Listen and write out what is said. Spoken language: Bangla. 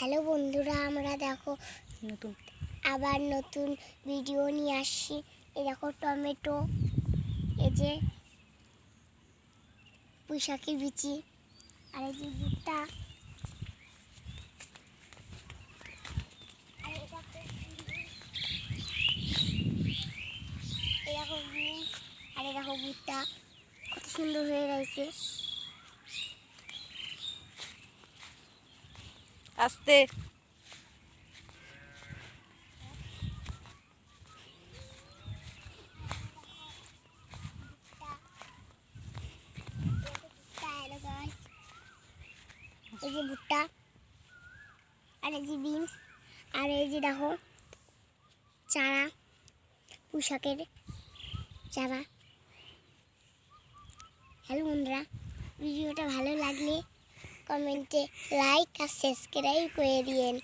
হ্যালো বন্ধুরা, আমরা দেখো আবার নতুন ভিডিও নিয়ে আসছি। এই দেখো টমেটো, এই যে পুঁইশাকের বিচি, আর এই যে ভুট্টা, আর এই দেখো বিন, আর এই দেখো ভুট্টা কত সুন্দর হয়ে রয়েছে। আস্তে এই যে ভুট্টা, আর এই যে বিনস, আর এই যে দেখো চারা, পুঁইশাকের চারা। হ্যালো বন্ধুরা, ভিডিওটা ভালো লাগলে কমেন্টে লাইক আর সাবস্ক্রাইব করে দিয়েন।